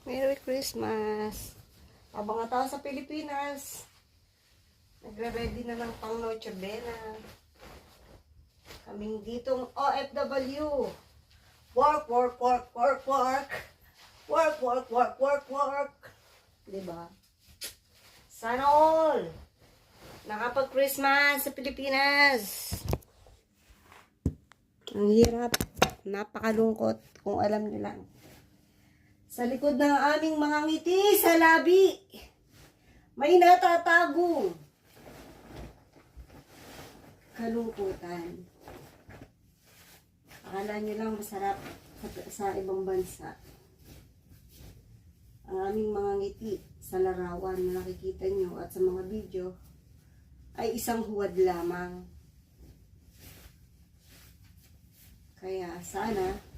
Merry Christmas! Habang nga tayo sa Pilipinas, nagre-ready na ng pang Noche Buena. Kaming ditong OFW. Work, work, work, work, work. Work, work, work, work, work. Diba? Sana all! Nakapag-Christmas sa Pilipinas. Ang hirap. Napakalungkot kung alam nyo lang. Sa likod ng aming mga ngiti sa labi, may natatagong kalungkutan. Akala nyo lang masarap sa ibang bansa. Ang aming mga ngiti sa larawan na nakikita nyo at sa mga video ay isang huwad lamang. Kaya sana